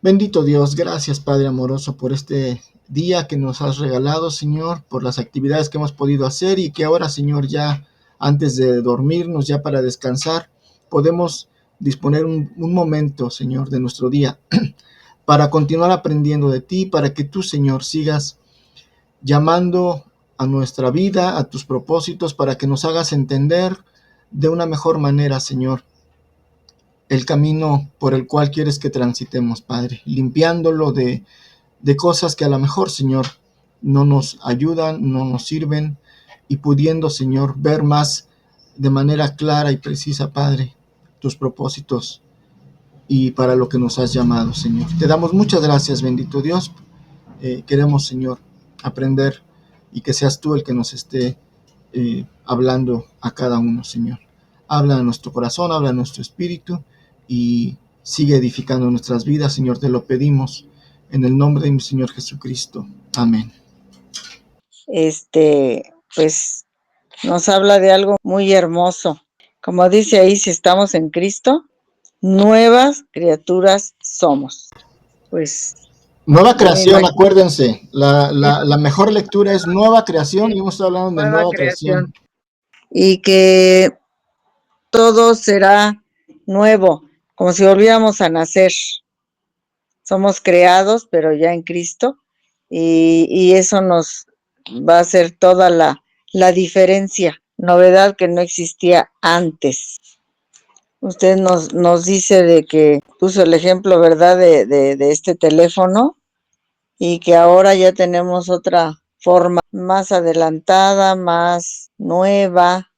Bendito Dios, gracias Padre amoroso por este día que nos has regalado, Señor, por las actividades que hemos podido hacer y que ahora, Señor, ya antes de dormirnos, ya para descansar, podemos disponer un momento, Señor, de nuestro día para continuar aprendiendo de ti, para que tú, Señor, sigas llamando a nuestra vida, a tus propósitos, para que nos hagas entender de una mejor manera, Señor, el camino por el cual quieres que transitemos, Padre, limpiándolo de cosas que a lo mejor, Señor, no nos ayudan, no nos sirven, y pudiendo, Señor, ver más de manera clara y precisa, Padre, tus propósitos y para lo que nos has llamado, Señor. Te damos muchas gracias, bendito Dios. Queremos, Señor, aprender y que seas tú el que nos esté hablando a cada uno, Señor. Habla a nuestro corazón, habla a nuestro espíritu y sigue edificando nuestras vidas, Señor, te lo pedimos en el nombre de mi Señor Jesucristo. Amén. Pues nos habla de algo muy hermoso. Como dice ahí, si estamos en Cristo, nuevas criaturas somos. Pues Nueva yo me creación, imagino. acuérdense, la mejor lectura es nueva creación y hemos estado hablando de Nueva nueva creación. creación. Y que todo será nuevo, como si volviéramos a nacer. Somos creados, pero ya en Cristo, y eso nos va a hacer toda la diferencia, novedad que no existía antes. Usted nos dice de que puso el ejemplo, ¿verdad?, de este teléfono, y que ahora ya tenemos otra forma más adelantada, más nueva,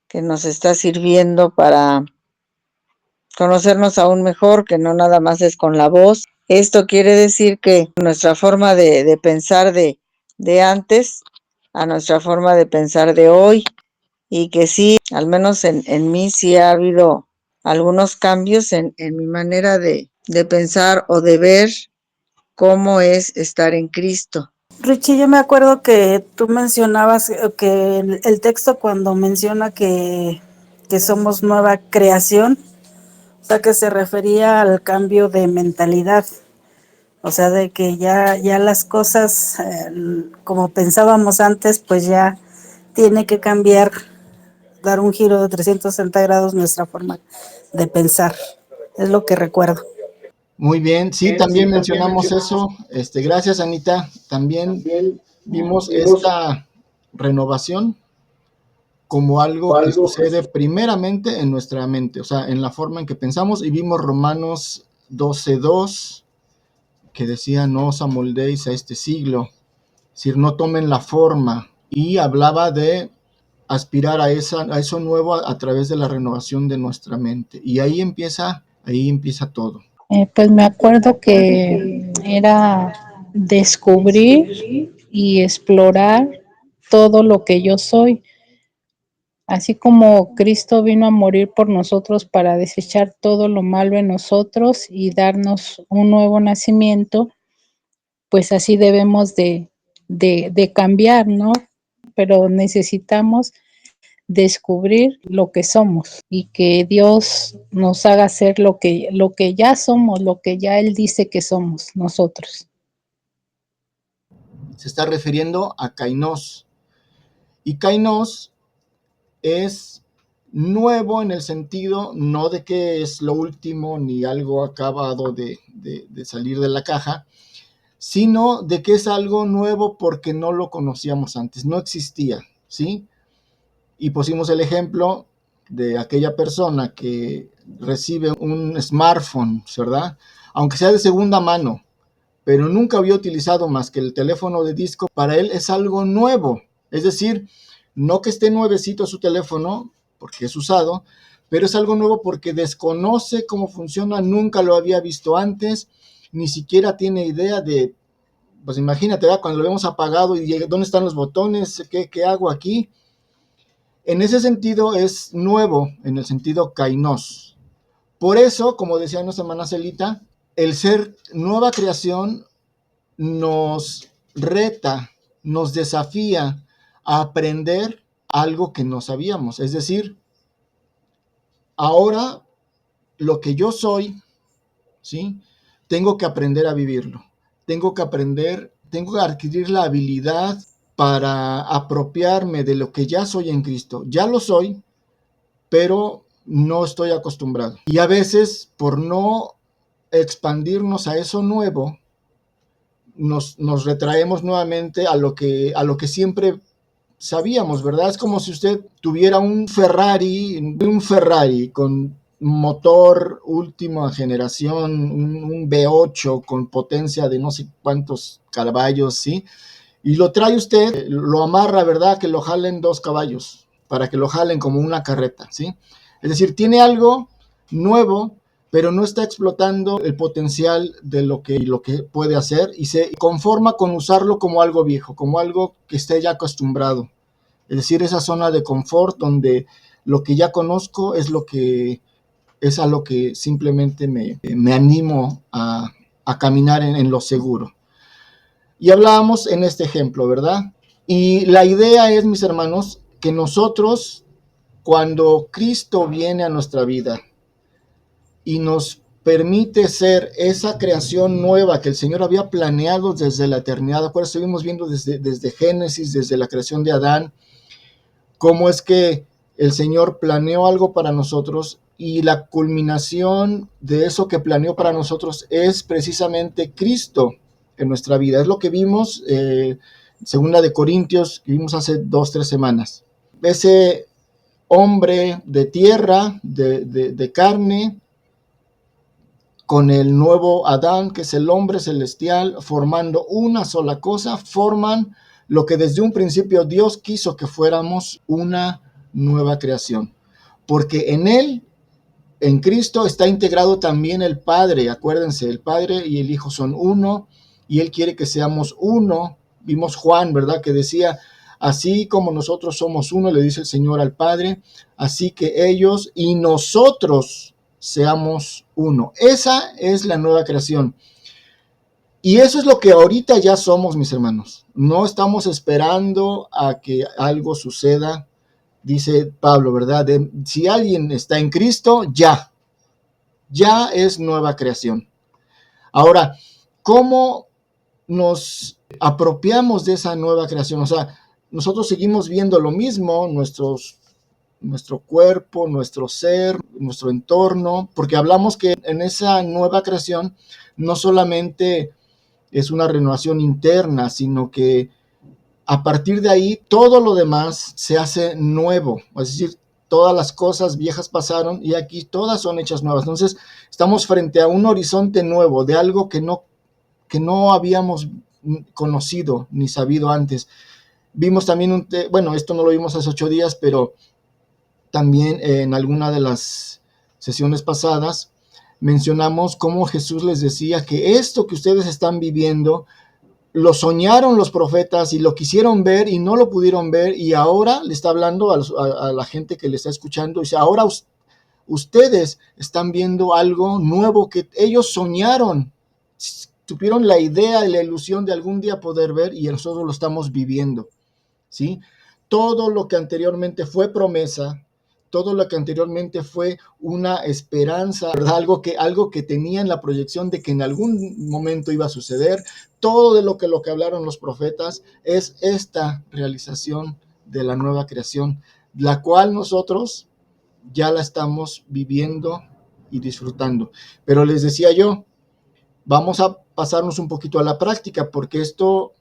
que nos está sirviendo para conocernos aún mejor, que no nada más es con la voz. Esto quiere decir que nuestra forma de pensar de antes a nuestra forma de pensar de hoy, y que sí, al menos en mí sí ha habido algunos cambios en mi manera de pensar o de ver cómo es estar en Cristo. Richie, yo me acuerdo que tú mencionabas que el texto cuando menciona que somos nueva creación, o sea, que se refería al cambio de mentalidad, o sea, de que ya las cosas como pensábamos antes, pues ya tiene que cambiar, dar un giro de 360 grados nuestra forma de pensar. Es lo que recuerdo. Muy bien, sí, también mencionamos eso. Gracias, Anita. También vimos esta renovación como algo que sucede primeramente en nuestra mente, o sea, en la forma en que pensamos, y vimos Romanos 12:2, que decía, no os amoldéis a este siglo, es decir, no tomen la forma, y hablaba de aspirar a eso nuevo a través de la renovación de nuestra mente, y ahí empieza todo. Pues me acuerdo que era descubrir y explorar todo lo que yo soy, así como Cristo vino a morir por nosotros para desechar todo lo malo en nosotros y darnos un nuevo nacimiento, pues así debemos de cambiar, ¿no? Pero necesitamos descubrir lo que somos y que Dios nos haga ser lo que ya somos, lo que ya Él dice que somos nosotros. Se está refiriendo a Kainos, y Kainos es nuevo en el sentido no de que es lo último ni algo acabado de salir de la caja, sino de que es algo nuevo porque no lo conocíamos antes, no existía, ¿sí? Y pusimos el ejemplo de aquella persona que recibe un smartphone, ¿verdad? Aunque sea de segunda mano, pero nunca había utilizado más que el teléfono de disco, para él es algo nuevo. Es decir, no que esté nuevecito su teléfono, porque es usado, pero es algo nuevo porque desconoce cómo funciona, nunca lo había visto antes, ni siquiera tiene idea de, pues imagínate, ¿verdad? Cuando lo vemos apagado y dónde están los botones, ¿qué hago aquí? En ese sentido es nuevo, en el sentido kainos. Por eso, como decía nuestra hermana Celita, el ser nueva creación nos reta, nos desafía a aprender algo que no sabíamos. Es decir, ahora lo que yo soy, ¿sí? tengo que aprender a vivirlo. Tengo que adquirir la habilidad para apropiarme de lo que ya soy en Cristo. Ya lo soy, pero no estoy acostumbrado. Y a veces, por no expandirnos a eso nuevo, nos retraemos nuevamente a lo que siempre sabíamos, ¿verdad? Es como si usted tuviera un Ferrari con motor última generación, un V8 con potencia de no sé cuántos caballos, ¿sí? Y lo trae usted, lo amarra, ¿verdad? Que lo jalen 2 caballos, para que lo jalen como una carreta, ¿sí? Es decir, tiene algo nuevo, pero no está explotando el potencial de lo que puede hacer y se conforma con usarlo como algo viejo, como algo que esté ya acostumbrado. Es decir, esa zona de confort donde lo que ya conozco es a lo que simplemente me animo a caminar en lo seguro. Y hablábamos en este ejemplo, ¿verdad? Y la idea es, mis hermanos, que nosotros, cuando Cristo viene a nuestra vida y nos permite ser esa creación nueva que el Señor había planeado desde la eternidad. Acuérdense, estuvimos viendo desde Génesis, desde la creación de Adán, cómo es que el Señor planeó algo para nosotros y la culminación de eso que planeó para nosotros es precisamente Cristo en nuestra vida. Es lo que vimos, segunda de Corintios, que vimos hace 2-3 semanas. Ese hombre de tierra, de carne, con el nuevo Adán, que es el hombre celestial, formando una sola cosa, forman lo que desde un principio Dios quiso que fuéramos, una nueva creación. Porque en él, en Cristo, está integrado también el Padre. Acuérdense, el Padre y el Hijo son uno, y él quiere que seamos uno. Vimos Juan, ¿verdad?, que decía, así como nosotros somos uno, le dice el Señor al Padre, así que ellos y nosotros seamos uno. Esa es la nueva creación. Y eso es lo que ahorita ya somos, mis hermanos. No estamos esperando a que algo suceda, dice Pablo, ¿verdad? Si alguien está en Cristo, ya es nueva creación. Ahora, ¿cómo nos apropiamos de esa nueva creación? O sea, nosotros seguimos viendo lo mismo, nuestro cuerpo, nuestro ser, nuestro entorno, porque hablamos que en esa nueva creación no solamente es una renovación interna, sino que a partir de ahí todo lo demás se hace nuevo, es decir, todas las cosas viejas pasaron y aquí todas son hechas nuevas. Entonces estamos frente a un horizonte nuevo de algo que no habíamos conocido ni sabido antes. Vimos también esto no lo vimos hace 8 días, pero también en alguna de las sesiones pasadas mencionamos cómo Jesús les decía que esto que ustedes están viviendo lo soñaron los profetas y lo quisieron ver y no lo pudieron ver, y ahora le está hablando a la gente que le está escuchando, y dice, ahora ustedes están viendo algo nuevo que ellos soñaron, tuvieron la idea y la ilusión de algún día poder ver, y nosotros lo estamos viviendo, ¿sí? Todo lo que anteriormente fue promesa, todo lo que anteriormente fue una esperanza, ¿verdad? Algo que tenían la proyección de que en algún momento iba a suceder, todo de lo que hablaron los profetas es esta realización de la nueva creación, la cual nosotros ya la estamos viviendo y disfrutando. Pero les decía yo, vamos a pasarnos un poquito a la práctica, porque esto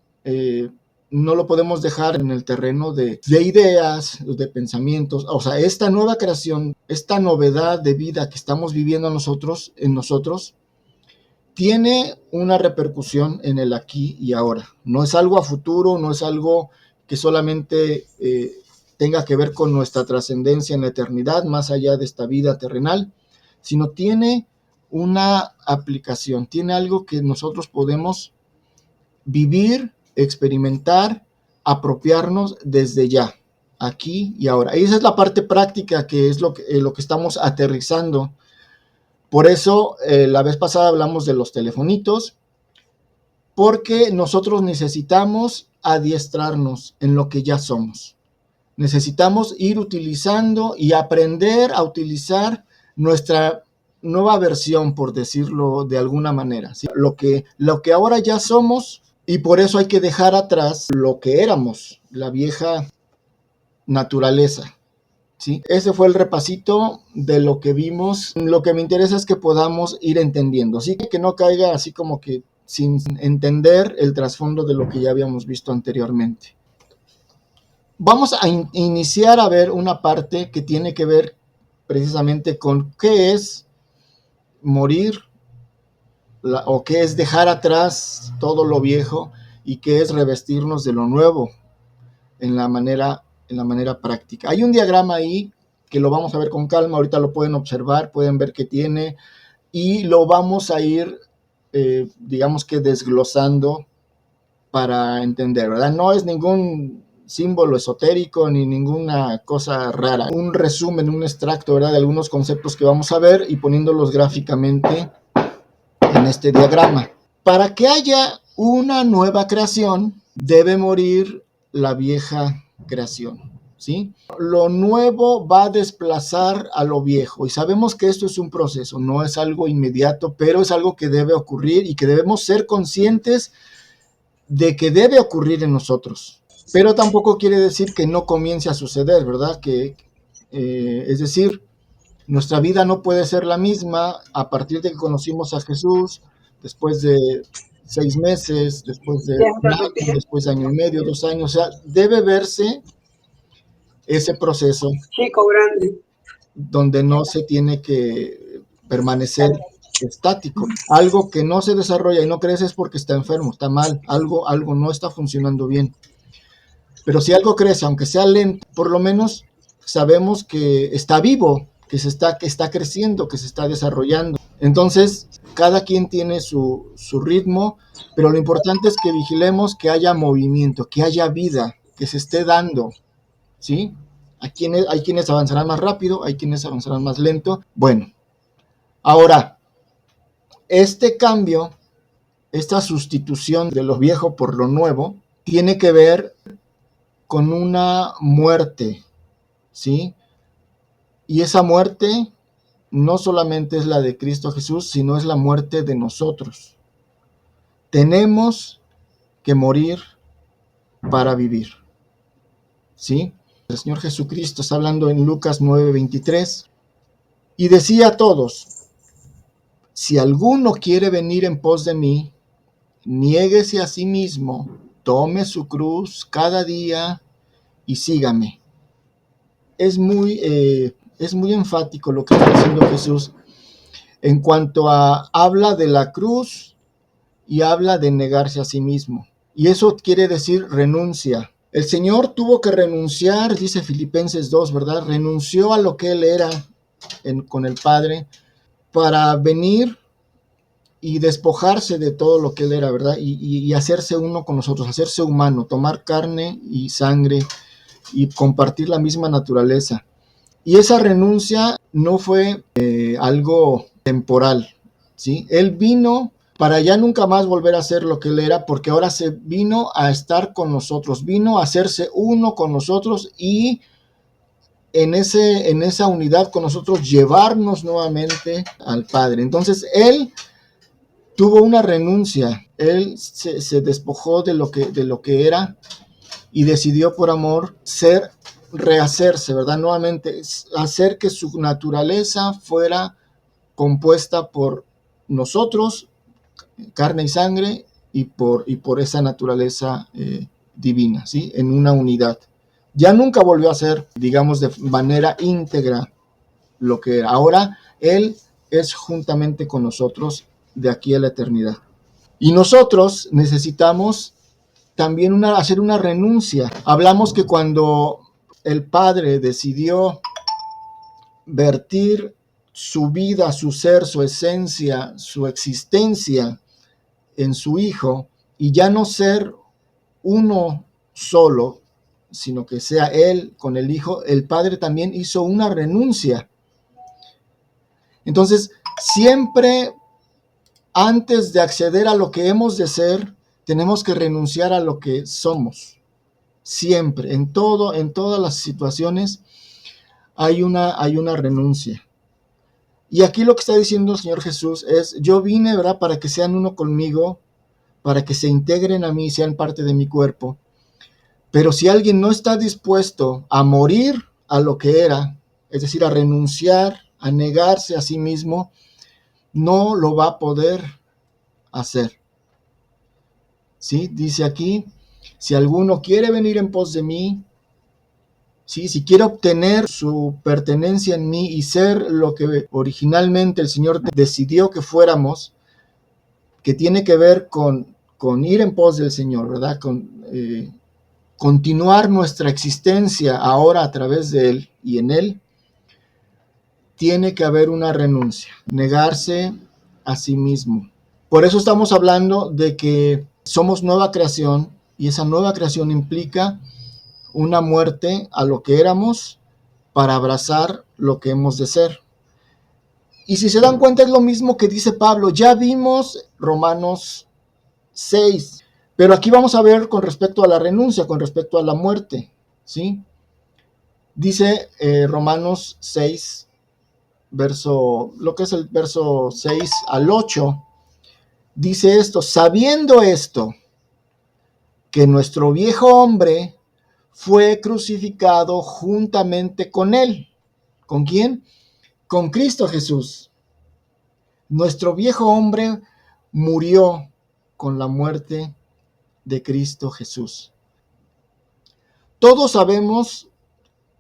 no lo podemos dejar en el terreno de ideas, de pensamientos. O sea, esta nueva creación, esta novedad de vida que estamos viviendo en nosotros, tiene una repercusión en el aquí y ahora. No es algo a futuro, no es algo que solamente tenga que ver con nuestra trascendencia en la eternidad, más allá de esta vida terrenal, sino tiene una aplicación, tiene algo que nosotros podemos vivir, experimentar, apropiarnos desde ya, aquí y ahora. Y esa es la parte práctica, que es lo que estamos aterrizando. Por eso, la vez pasada hablamos de los telefonitos, porque nosotros necesitamos adiestrarnos en lo que ya somos. Necesitamos ir utilizando y aprender a utilizar nuestra nueva versión, por decirlo de alguna manera, ¿sí? Lo que ahora ya somos, y por eso hay que dejar atrás lo que éramos, la vieja naturaleza, ¿sí? Ese fue el repasito de lo que vimos. Lo que me interesa es que podamos ir entendiendo, ¿sí? Que no caiga así como que sin entender el trasfondo de lo que ya habíamos visto anteriormente. Vamos a iniciar a ver una parte que tiene que ver precisamente con qué es morir o qué es dejar atrás todo lo viejo y qué es revestirnos de lo nuevo en la manera práctica. Hay un diagrama ahí que lo vamos a ver con calma, ahorita lo pueden observar, pueden ver qué tiene y lo vamos a ir, digamos que desglosando para entender, ¿verdad? No es ningún símbolo esotérico ni ninguna cosa rara, un resumen, un extracto, ¿verdad?, de algunos conceptos que vamos a ver y poniéndolos gráficamente en este diagrama. Para que haya una nueva creación, debe morir la vieja creación, ¿sí? Lo nuevo va a desplazar a lo viejo y sabemos que esto es un proceso, no es algo inmediato, pero es algo que debe ocurrir y que debemos ser conscientes de que debe ocurrir en nosotros. Pero tampoco quiere decir que no comience a suceder, ¿verdad? Es decir, nuestra vida no puede ser la misma a partir de que conocimos a Jesús, después de 6 meses, después de un año, después de año y medio, 2 años. O sea, debe verse ese proceso donde no se tiene que permanecer estático. Algo que no se desarrolla y no crece es porque está enfermo, está mal, algo no está funcionando bien. Pero si algo crece, aunque sea lento, por lo menos sabemos que está vivo, que está creciendo, que se está desarrollando. Entonces, cada quien tiene su ritmo, pero lo importante es que vigilemos que haya movimiento, que haya vida, que se esté dando, ¿sí? Hay quienes avanzarán más rápido, hay quienes avanzarán más lento. Bueno, ahora, este cambio, esta sustitución de lo viejo por lo nuevo, tiene que ver con una muerte, ¿sí? Y esa muerte no solamente es la de Cristo Jesús, sino es la muerte de nosotros. Tenemos que morir para vivir, ¿sí? El Señor Jesucristo está hablando en Lucas 9:23 y decía a todos: si alguno quiere venir en pos de mí, niéguese a sí mismo, tome su cruz cada día y sígame. Es muy enfático lo que está diciendo Jesús en cuanto a habla de la cruz y habla de negarse a sí mismo. Y eso quiere decir renuncia. El Señor tuvo que renunciar, dice Filipenses 2, ¿verdad? Renunció a lo que Él era con el Padre para venir y despojarse de todo lo que Él era, ¿verdad? Y hacerse uno con nosotros, hacerse humano, tomar carne y sangre y compartir la misma naturaleza. Y esa renuncia no fue algo temporal, ¿sí? Él vino para ya nunca más volver a ser lo que Él era, porque ahora se vino a estar con nosotros, vino a hacerse uno con nosotros y en esa unidad con nosotros llevarnos nuevamente al Padre. Entonces, Él tuvo una renuncia, Él se despojó de lo que era y decidió por amor rehacerse, ¿verdad? Nuevamente, hacer que su naturaleza fuera compuesta por nosotros, carne y sangre, y por esa naturaleza divina, ¿sí? En una unidad. Ya nunca volvió a ser, digamos, de manera íntegra lo que era. Ahora Él es juntamente con nosotros de aquí a la eternidad. Y nosotros necesitamos también hacer una renuncia. Hablamos que cuando el Padre decidió vertir su vida, su ser, su esencia, su existencia en su Hijo, y ya no ser uno solo, sino que sea Él con el Hijo, el Padre también hizo una renuncia. Entonces, siempre antes de acceder a lo que hemos de ser, tenemos que renunciar a lo que somos. Siempre, en todas las situaciones hay una renuncia. Y aquí lo que está diciendo el Señor Jesús es, yo vine, ¿verdad?, para que sean uno conmigo, para que se integren a mí, sean parte de mi cuerpo. Pero si alguien no está dispuesto a morir a lo que era, es decir, a renunciar, a negarse a sí mismo, no lo va a poder hacer. ¿Sí? Dice aquí, si alguno quiere venir en pos de mí, ¿sí?, si quiere obtener su pertenencia en mí y ser lo que originalmente el Señor decidió que fuéramos, que tiene que ver con ir en pos del Señor, ¿verdad? Con continuar nuestra existencia ahora a través de Él y en Él, tiene que haber una renuncia, negarse a sí mismo. Por eso estamos hablando de que somos nueva creación, y esa nueva creación implica una muerte a lo que éramos para abrazar lo que hemos de ser. Y si se dan cuenta, es lo mismo que dice Pablo. Ya vimos Romanos 6, pero aquí vamos a ver con respecto a la renuncia, con respecto a la muerte, ¿sí? Dice Romanos 6, lo que es el verso 6 al 8, dice esto: sabiendo esto, que nuestro viejo hombre fue crucificado juntamente con él. ¿Con quién? Con Cristo Jesús. Nuestro viejo hombre murió con la muerte de Cristo Jesús. Todos sabemos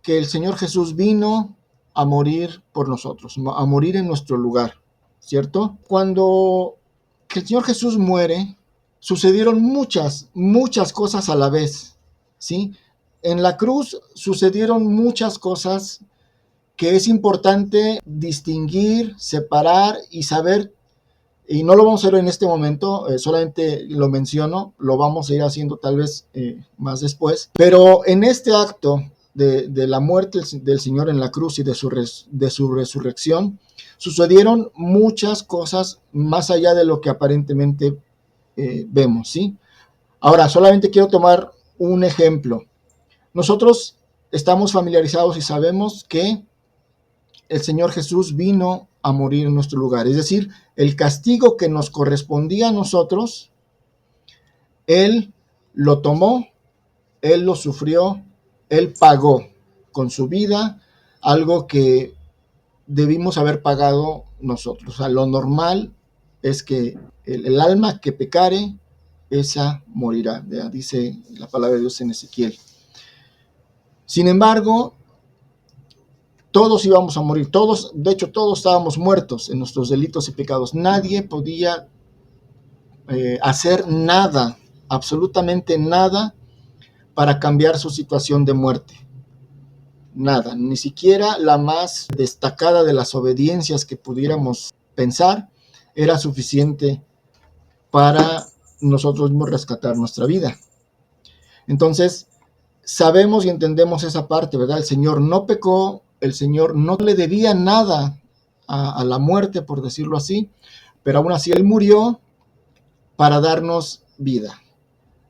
que el Señor Jesús vino a morir por nosotros, a morir en nuestro lugar, ¿cierto? Cuando el Señor Jesús muere, sucedieron muchas cosas a la vez, ¿sí? En la cruz sucedieron muchas cosas que es importante distinguir, separar y saber, y no lo vamos a hacer en este momento, solamente lo menciono, lo vamos a ir haciendo tal vez más después, pero en este acto de la muerte del Señor en la cruz y de su resurrección, sucedieron muchas cosas más allá de lo que aparentemente vemos, ¿sí? Ahora, solamente quiero tomar un ejemplo. Nosotros estamos familiarizados y sabemos que el Señor Jesús vino a morir en nuestro lugar. Es decir, el castigo que nos correspondía a nosotros, Él lo tomó, Él lo sufrió, Él pagó con su vida algo que debimos haber pagado nosotros. O sea, lo normal es que el alma que pecare, esa morirá, ¿verdad? Dice la palabra de Dios en Ezequiel. Sin embargo, todos íbamos a morir, todos, de hecho todos estábamos muertos en nuestros delitos y pecados. Nadie podía hacer nada, absolutamente nada, para cambiar su situación de muerte. Nada, ni siquiera la más destacada de las obediencias que pudiéramos pensar era suficiente para nosotros mismos rescatar nuestra vida. Entonces, sabemos y entendemos esa parte, ¿verdad? El Señor no pecó, el Señor no le debía nada a la muerte, por decirlo así, pero aún así Él murió para darnos vida.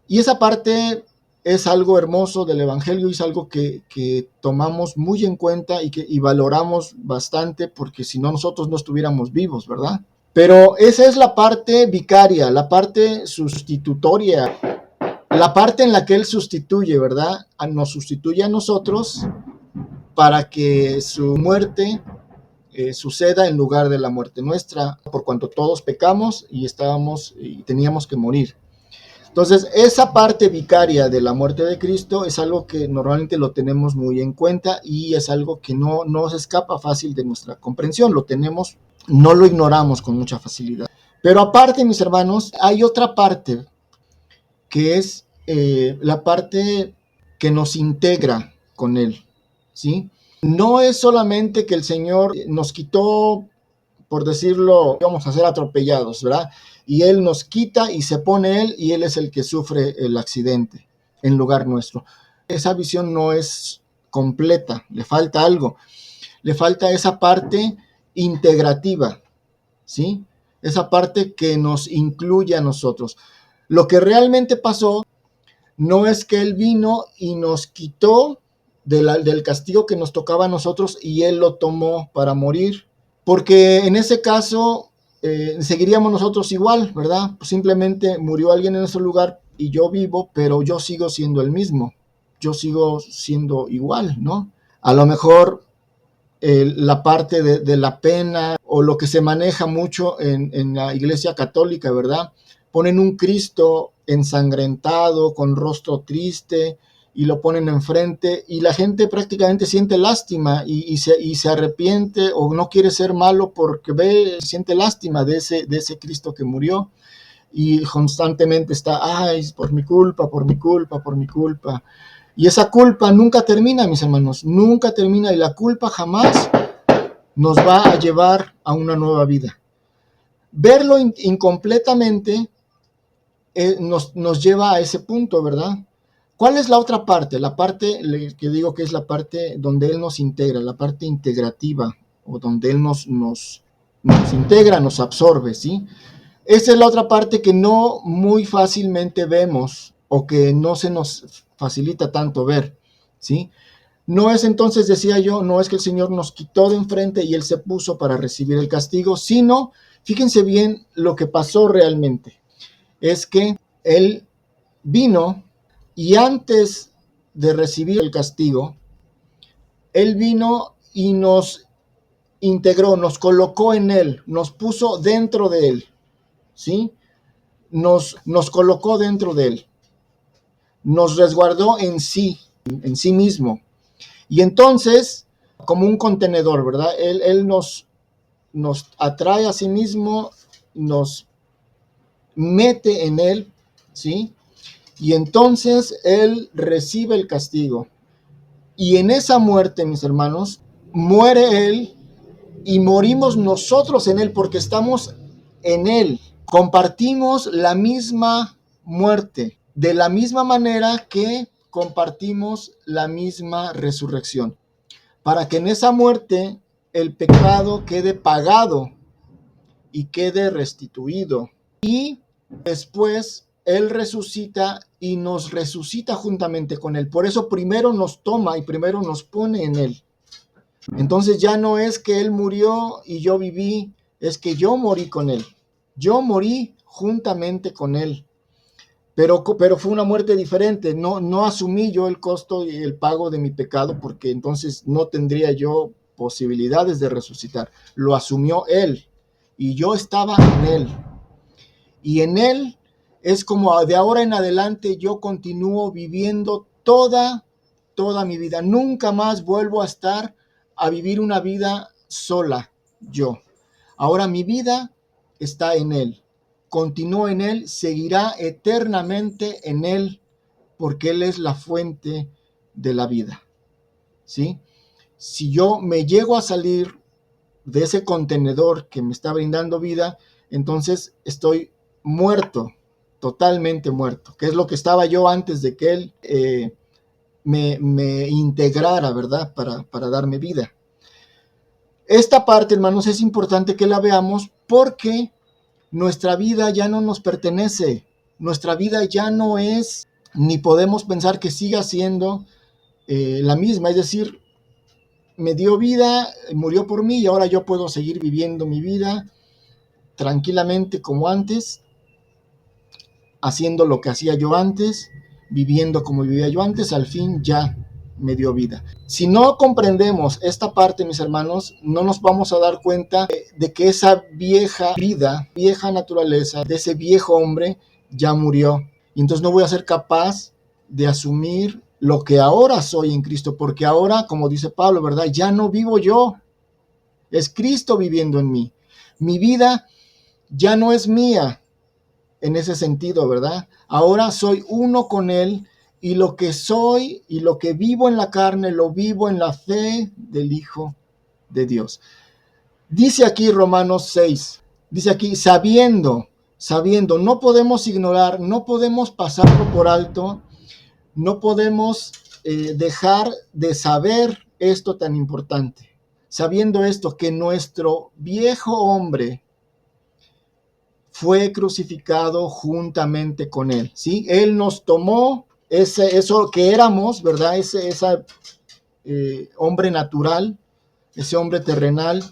Y esa parte es algo hermoso del Evangelio, y es algo que tomamos muy en cuenta y valoramos bastante, porque si no, nosotros no estuviéramos vivos, ¿verdad? Pero esa es la parte vicaria, la parte sustitutoria, la parte en la que Él sustituye, ¿verdad? Nos sustituye a nosotros para que su muerte suceda en lugar de la muerte nuestra, por cuanto todos pecamos y teníamos que morir. Entonces, esa parte vicaria de la muerte de Cristo es algo que normalmente lo tenemos muy en cuenta, y es algo que no se escapa fácil de nuestra comprensión. Lo tenemos, no lo ignoramos con mucha facilidad. Pero aparte, mis hermanos, hay otra parte que es la parte que nos integra con Él, ¿sí? No es solamente que el Señor nos quitó, por decirlo, vamos a ser atropellados, ¿verdad? Y Él nos quita y se pone Él, y Él es el que sufre el accidente en lugar nuestro. Esa visión no es completa, le falta algo. Le falta esa parte integrativa, ¿sí? Esa parte que nos incluye a nosotros. Lo que realmente pasó no es que Él vino y nos quitó del castigo que nos tocaba a nosotros y Él lo tomó para morir porque en ese caso seguiríamos nosotros igual, ¿verdad? Pues simplemente murió alguien en nuestro lugar y yo vivo, pero yo sigo siendo el mismo, yo sigo siendo igual, ¿no? A lo mejor la parte de la pena o lo que se maneja mucho en la Iglesia Católica, ¿verdad? Ponen un Cristo ensangrentado, con rostro triste, y lo ponen enfrente, y la gente prácticamente siente lástima y se arrepiente o no quiere ser malo porque siente lástima de ese Cristo que murió, y constantemente está, ay, por mi culpa, por mi culpa, por mi culpa. Y esa culpa nunca termina, mis hermanos, nunca termina, y la culpa jamás nos va a llevar a una nueva vida. Verlo incompletamente nos lleva a ese punto, ¿verdad? ¿Cuál es la otra parte? La parte que digo que es la parte donde Él nos integra, la parte integrativa, o donde Él nos integra, nos absorbe, ¿sí? Esa es la otra parte que no muy fácilmente vemos, o que no se nos facilita tanto ver, ¿sí? No es entonces, decía yo, no es que el Señor nos quitó de enfrente y Él se puso para recibir el castigo, sino, fíjense bien lo que pasó realmente, es que Él vino y antes de recibir el castigo, Él vino y nos integró, nos colocó en Él, nos puso dentro de Él, ¿sí? Nos colocó dentro de Él, nos resguardó en sí mismo. Y entonces, como un contenedor, ¿verdad? Él nos atrae a sí mismo, nos mete en Él, ¿sí? Y entonces Él recibe el castigo. Y en esa muerte, mis hermanos, muere Él y morimos nosotros en Él, porque estamos en Él. Compartimos la misma muerte, de la misma manera que compartimos la misma resurrección, para que en esa muerte el pecado quede pagado y quede restituido. Y después Él resucita y nos resucita juntamente con Él. Por eso primero nos toma y primero nos pone en Él. Entonces ya no es que Él murió y yo viví, es que yo morí con Él. Yo morí juntamente con Él. Pero fue una muerte diferente. No asumí yo el costo y el pago de mi pecado, porque entonces no tendría yo posibilidades de resucitar. Lo asumió Él y yo estaba en Él. Y en Él es como de ahora en adelante yo continúo viviendo toda mi vida. Nunca más vuelvo a vivir una vida sola yo. Ahora mi vida está en Él. Continúo en Él, seguirá eternamente en Él, porque Él es la fuente de la vida, ¿sí? Si yo me llego a salir de ese contenedor que me está brindando vida, entonces estoy muerto, totalmente muerto, que es lo que estaba yo antes de que Él me integrara, ¿verdad? Para darme vida. Esta parte, hermanos, es importante que la veamos porque nuestra vida ya no nos pertenece, nuestra vida ya no es, ni podemos pensar que siga siendo la misma, es decir, me dio vida, murió por mí y ahora yo puedo seguir viviendo mi vida tranquilamente como antes, haciendo lo que hacía yo antes, viviendo como vivía yo antes, al fin ya me dio vida. Si no comprendemos esta parte, mis hermanos, no nos vamos a dar cuenta de que esa vieja vida, vieja naturaleza, de ese viejo hombre ya murió. Y entonces no voy a ser capaz de asumir lo que ahora soy en Cristo, porque ahora, como dice Pablo, ¿verdad? Ya no vivo yo, es Cristo viviendo en mí. Mi vida ya no es mía en ese sentido, ¿verdad? Ahora soy uno con Él, y lo que soy y lo que vivo en la carne, lo vivo en la fe del Hijo de Dios. Dice aquí Romanos 6, dice aquí, sabiendo, no podemos ignorar, no podemos pasarlo por alto, no podemos dejar de saber esto tan importante. Sabiendo esto, que nuestro viejo hombre fue crucificado juntamente con Él, ¿sí? Él nos tomó eso que éramos, ¿verdad? Ese hombre natural, ese hombre terrenal,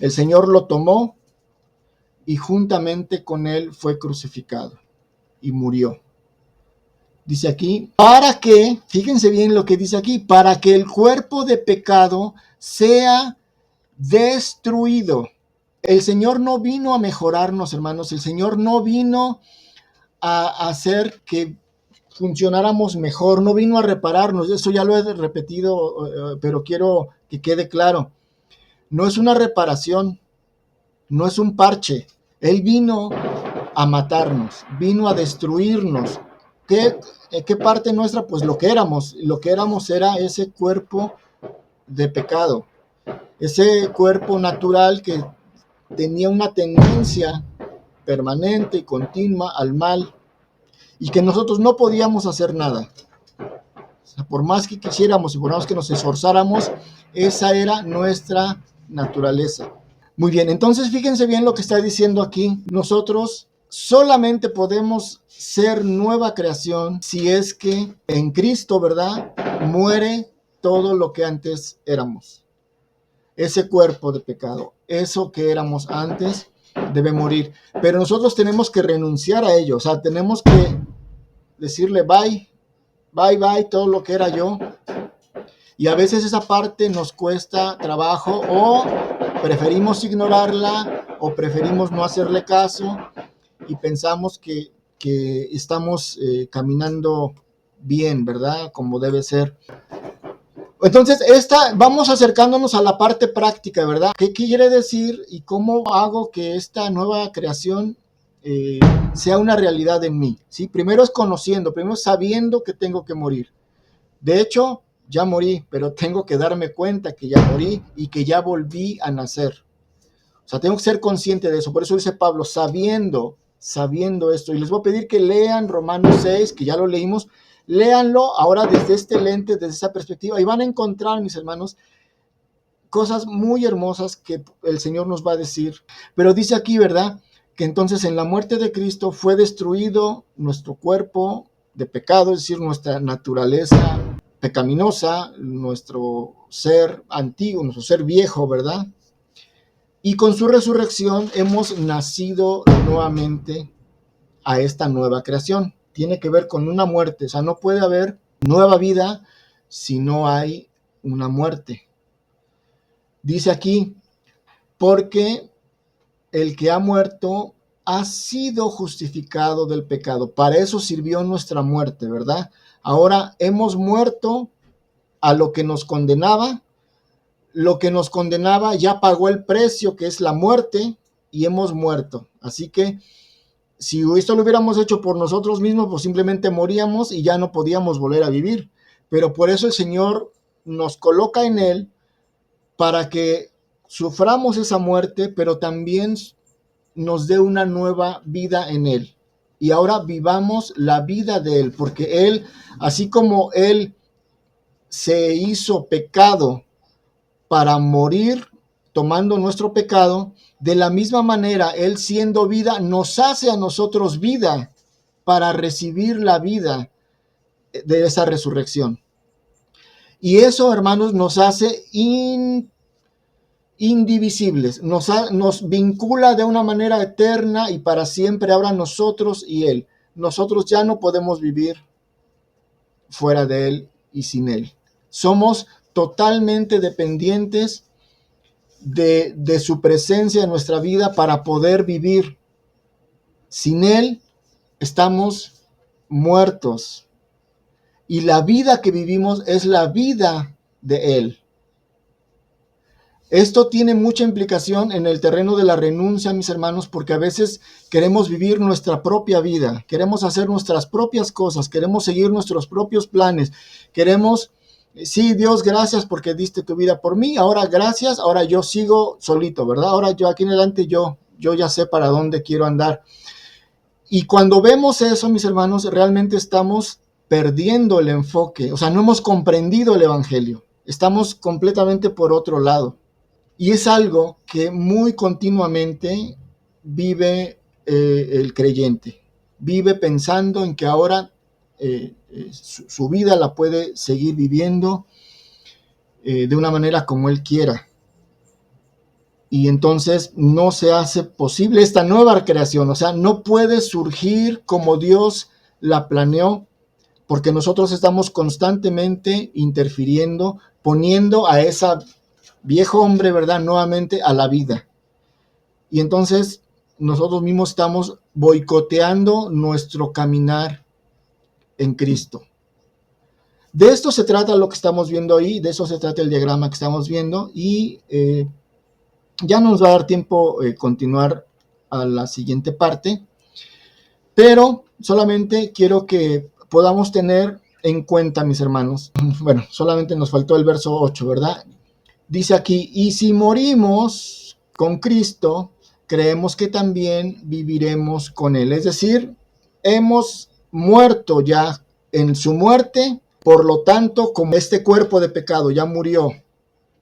El Señor lo tomó y juntamente con él fue crucificado y murió. Dice aquí, para que, fíjense bien lo que dice aquí, para que el cuerpo de pecado sea destruido. El Señor no vino a mejorarnos, hermanos. El Señor no vino a hacer que funcionáramos mejor, no vino a repararnos. Eso ya lo he repetido, pero quiero que quede claro. No es una reparación, no es un parche. Él vino a matarnos, vino a destruirnos. ¿Qué parte nuestra? Pues lo que éramos. Lo que éramos era ese cuerpo de pecado, ese cuerpo natural que tenía una tendencia permanente y continua al mal y que nosotros no podíamos hacer nada. O sea, por más que quisiéramos y por más que nos esforzáramos, esa era nuestra naturaleza. Muy bien, entonces fíjense bien lo que está diciendo aquí. Nosotros solamente podemos ser nueva creación si es que en Cristo, ¿verdad?, muere todo lo que antes éramos. Ese cuerpo de pecado, eso que éramos antes, debe morir. Pero nosotros tenemos que renunciar a ello. O sea, tenemos que decirle bye, bye, bye, todo lo que era yo. Y a veces esa parte nos cuesta trabajo o preferimos ignorarla o preferimos no hacerle caso y pensamos que estamos caminando bien, ¿verdad? Como debe ser. Entonces, vamos acercándonos a la parte práctica, ¿verdad? ¿Qué quiere decir y cómo hago que esta nueva creación sea una realidad en mí? ¿Sí? Primero es conociendo, primero es sabiendo que tengo que morir. De hecho, ya morí, pero tengo que darme cuenta que ya morí y que ya volví a nacer. O sea, tengo que ser consciente de eso. Por eso dice Pablo, sabiendo esto. Y les voy a pedir que lean Romanos 6, que ya lo leímos. Léanlo ahora desde este lente, desde esa perspectiva. Y van a encontrar, mis hermanos, cosas muy hermosas que el Señor nos va a decir. Pero dice aquí, ¿verdad?, que entonces en la muerte de Cristo fue destruido nuestro cuerpo de pecado, es decir, nuestra naturaleza pecaminosa, nuestro ser antiguo, nuestro ser viejo, ¿verdad? Y con su resurrección hemos nacido nuevamente a esta nueva creación. Tiene que ver con una muerte, o sea, no puede haber nueva vida si no hay una muerte. Dice aquí, porque el que ha muerto ha sido justificado del pecado. Para eso sirvió nuestra muerte, ¿verdad? Ahora hemos muerto a lo que nos condenaba. Lo que nos condenaba ya pagó el precio, que es la muerte, y hemos muerto. Así que si esto lo hubiéramos hecho por nosotros mismos, pues simplemente moríamos y ya no podíamos volver a vivir. Pero por eso el Señor nos coloca en Él para que suframos esa muerte, pero también nos dé una nueva vida en Él. Y ahora vivamos la vida de Él, porque Él, así como Él se hizo pecado para morir tomando nuestro pecado, de la misma manera, Él siendo vida, nos hace a nosotros vida para recibir la vida de esa resurrección. Y eso, hermanos, nos hace indivisibles, nos vincula de una manera eterna y para siempre ahora nosotros y Él. Nosotros ya no podemos vivir fuera de Él y sin Él. Somos totalmente dependientes de su presencia en nuestra vida para poder vivir. Sin Él estamos muertos. Y la vida que vivimos es la vida de Él. Esto tiene mucha implicación en el terreno de la renuncia, mis hermanos, porque a veces queremos vivir nuestra propia vida, queremos hacer nuestras propias cosas, queremos seguir nuestros propios planes, queremos, sí, Dios, gracias porque diste tu vida por mí, ahora gracias, ahora yo sigo solito, ¿verdad? Ahora yo aquí en adelante yo ya sé para dónde quiero andar. Y cuando vemos eso, mis hermanos, realmente estamos perdiendo el enfoque, o sea, no hemos comprendido el evangelio, estamos completamente por otro lado. Y es algo que muy continuamente vive el creyente. Vive pensando en que ahora su vida la puede seguir viviendo de una manera como él quiera. y entonces no se hace posible esta nueva creación, o sea, no puede surgir como Dios la planeó, porque nosotros estamos constantemente interfiriendo, poniendo a esa viejo hombre, ¿verdad?, nuevamente a la vida. Y entonces nosotros mismos estamos boicoteando nuestro caminar en Cristo. De esto se trata lo que estamos viendo ahí, de eso se trata el diagrama que estamos viendo, y ya no nos va a dar tiempo continuar a la siguiente parte, pero solamente quiero que podamos tener en cuenta, mis hermanos, bueno, solamente nos faltó el verso 8, ¿verdad? Dice aquí, y si morimos con Cristo, creemos que también viviremos con Él. Es decir, hemos muerto ya en su muerte, por lo tanto, como este cuerpo de pecado ya murió,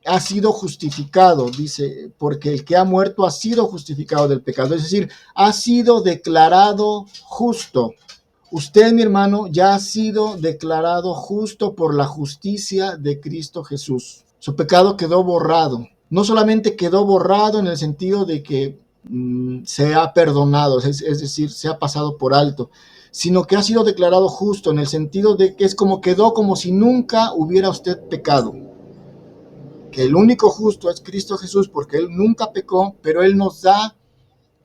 ha sido justificado, dice, porque el que ha muerto ha sido justificado del pecado, es decir, ha sido declarado justo. Usted, mi hermano, ya ha sido declarado justo por la justicia de Cristo Jesús. Su pecado quedó borrado. No solamente quedó borrado en el sentido de que se ha perdonado, es decir, se ha pasado por alto, sino que ha sido declarado justo en el sentido de que es como quedó como si nunca hubiera usted pecado. Que el único justo es Cristo Jesús porque Él nunca pecó, pero Él nos da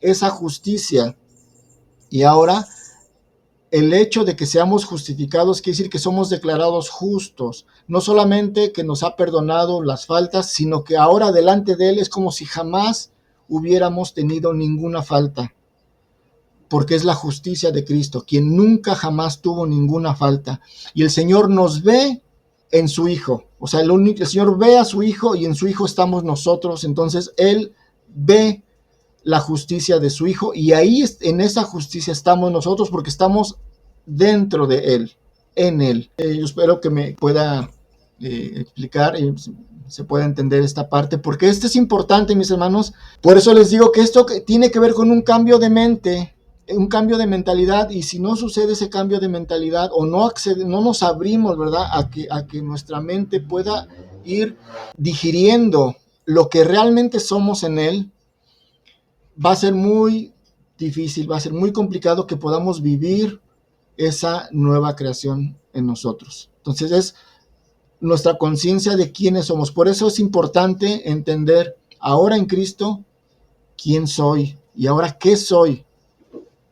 esa justicia. Y ahora el hecho de que seamos justificados quiere decir que somos declarados justos. No solamente que nos ha perdonado las faltas, sino que ahora delante de Él es como si jamás hubiéramos tenido ninguna falta. Porque es la justicia de Cristo, quien nunca jamás tuvo ninguna falta. Y el Señor nos ve en su Hijo. O sea, el Señor ve a su Hijo y en su Hijo estamos nosotros. Entonces Él ve la justicia de su Hijo y ahí en esa justicia estamos nosotros porque estamos dentro de Él, en Él. Yo espero que me pueda explicar y se pueda entender esta parte, porque esto es importante, mis hermanos. Por eso les digo que esto tiene que ver con un cambio de mente, un cambio de mentalidad, y si no sucede ese cambio de mentalidad o no nos abrimos, ¿verdad?, a que nuestra mente pueda ir digiriendo lo que realmente somos en Él, va a ser muy difícil, va a ser muy complicado que podamos vivir esa nueva creación en nosotros. Entonces es nuestra conciencia de quiénes somos. Por eso es importante entender ahora en Cristo quién soy y ahora qué soy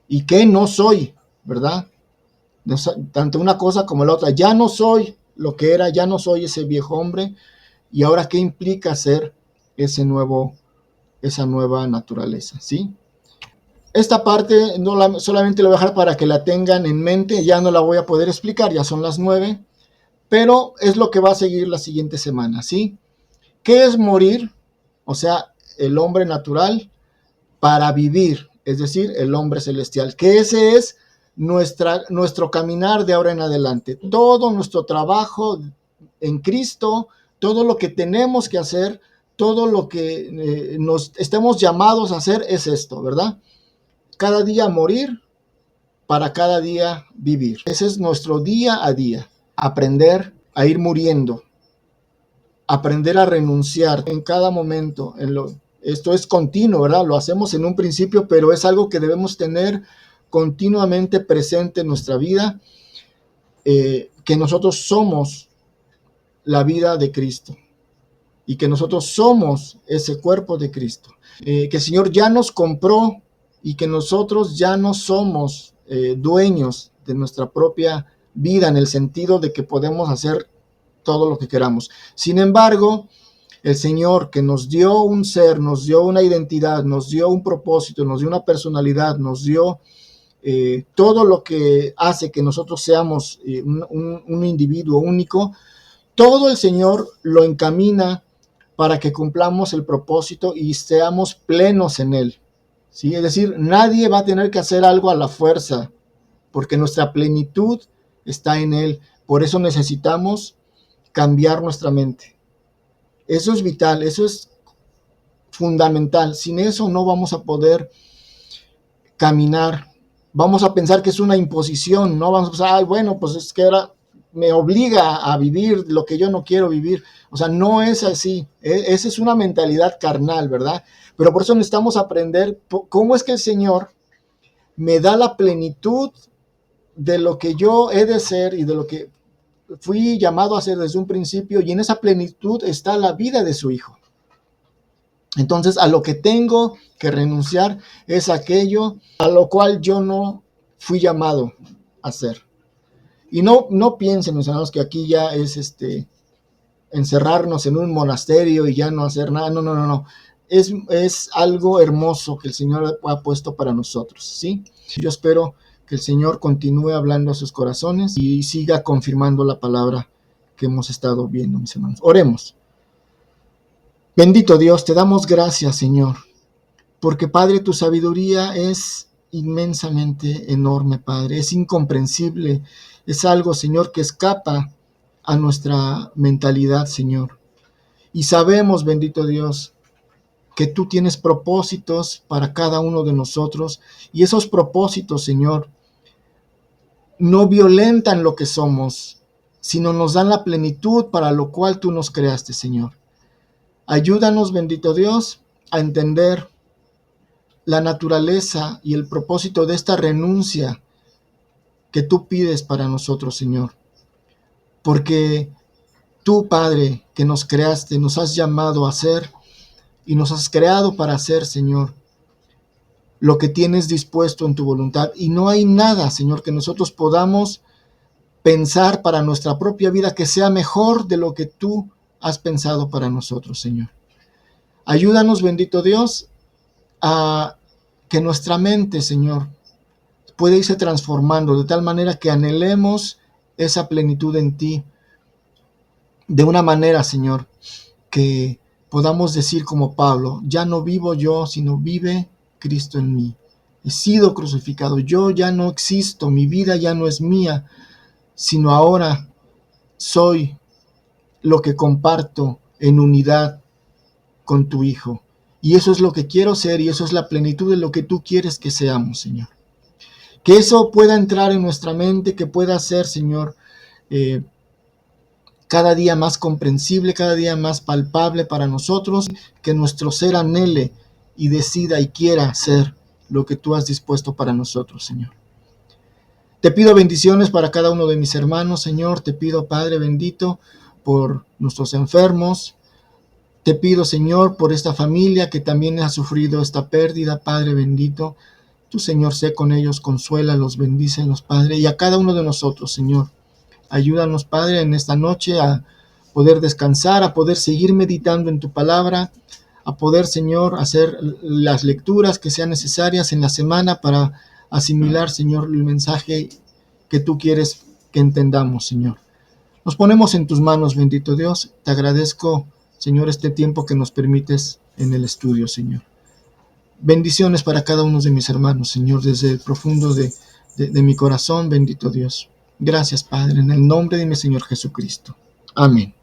y qué no soy, ¿verdad? Tanto una cosa como la otra. Ya no soy lo que era, ya no soy ese viejo hombre, y ahora qué implica ser esa nueva naturaleza, ¿sí? Esta parte solamente lo voy a dejar para que la tengan en mente, ya no la voy a poder explicar, ya son las 9, pero es lo que va a seguir la siguiente semana, ¿sí? ¿Qué es morir? O sea, el hombre natural para vivir, es decir, el hombre celestial, que ese es nuestro caminar de ahora en adelante. Todo nuestro trabajo en Cristo, todo lo que tenemos que hacer, todo lo que nos estemos llamados a hacer es esto, ¿verdad? Cada día morir para cada día vivir. Ese es nuestro día a día. Aprender a ir muriendo. Aprender a renunciar en cada momento. Esto es continuo, ¿verdad? Lo hacemos en un principio, pero es algo que debemos tener continuamente presente en nuestra vida. Que nosotros somos la vida de Cristo. Y que nosotros somos ese cuerpo de Cristo. Que el Señor ya nos compró y que nosotros ya no somos dueños de nuestra propia vida en el sentido de que podemos hacer todo lo que queramos. Sin embargo, el Señor que nos dio un ser, nos dio una identidad, nos dio un propósito, nos dio una personalidad, nos dio todo lo que hace que nosotros seamos un individuo único, todo el Señor lo encamina para que cumplamos el propósito y seamos plenos en Él. ¿Sí? Es decir, nadie va a tener que hacer algo a la fuerza, porque nuestra plenitud está en Él. Por eso necesitamos cambiar nuestra mente. Eso es vital, eso es fundamental. Sin eso no vamos a poder caminar. Vamos a pensar que es una imposición, no vamos a pensar, ay, bueno, pues es que ahora me obliga a vivir lo que yo no quiero vivir. O sea, no es así. Esa es una mentalidad carnal, ¿verdad? Pero por eso necesitamos aprender cómo es que el Señor me da la plenitud de lo que yo he de ser y de lo que fui llamado a ser desde un principio, y en esa plenitud está la vida de su Hijo. Entonces, a lo que tengo que renunciar es aquello a lo cual yo no fui llamado a hacer. Y no piensen, mis hermanos, que aquí ya es encerrarnos en un monasterio y ya no hacer nada. No. Es algo hermoso que el Señor ha puesto para nosotros, ¿sí? Yo espero que el Señor continúe hablando a sus corazones y siga confirmando la palabra que hemos estado viendo, mis hermanos. Oremos. Bendito Dios, te damos gracias, Señor, porque, Padre, tu sabiduría es inmensamente enorme, Padre. Es incomprensible. Es algo, Señor, que escapa a nuestra mentalidad, Señor. Y sabemos, bendito Dios, que tú tienes propósitos para cada uno de nosotros, y esos propósitos, Señor, no violentan lo que somos, sino nos dan la plenitud para lo cual tú nos creaste, Señor. Ayúdanos, bendito Dios, a entender la naturaleza y el propósito de esta renuncia que tú pides para nosotros, Señor. Porque tú, Padre, que nos creaste, nos has llamado a ser y nos has creado para hacer, Señor, lo que tienes dispuesto en tu voluntad. Y no hay nada, Señor, que nosotros podamos pensar para nuestra propia vida que sea mejor de lo que tú has pensado para nosotros, Señor. Ayúdanos, bendito Dios, a que nuestra mente, Señor, pueda irse transformando de tal manera que anhelemos esa plenitud en ti, de una manera, Señor, que podamos decir como Pablo: ya no vivo yo, sino vive Cristo en mí. He sido crucificado, yo ya no existo, mi vida ya no es mía, sino ahora soy lo que comparto en unidad con tu Hijo. Y eso es lo que quiero ser, y eso es la plenitud de lo que tú quieres que seamos, Señor. Que eso pueda entrar en nuestra mente, que pueda ser, Señor, cada día más comprensible, cada día más palpable para nosotros, que nuestro ser anhele y decida y quiera ser lo que tú has dispuesto para nosotros, Señor. Te pido bendiciones para cada uno de mis hermanos, Señor. Te pido, Padre bendito, por nuestros enfermos. Te pido, Señor, por esta familia que también ha sufrido esta pérdida, Padre bendito. Tú, Señor, sé con ellos, consuélalos, bendícelos, Padre, y a cada uno de nosotros, Señor. Ayúdanos, Padre, en esta noche a poder descansar, a poder seguir meditando en tu palabra, a poder, Señor, hacer las lecturas que sean necesarias en la semana para asimilar, Señor, el mensaje que tú quieres que entendamos, Señor. Nos ponemos en tus manos, bendito Dios. Te agradezco, Señor, este tiempo que nos permites en el estudio, Señor. Bendiciones para cada uno de mis hermanos, Señor, desde el profundo de mi corazón, bendito Dios. Gracias, Padre, en el nombre de mi Señor Jesucristo. Amén.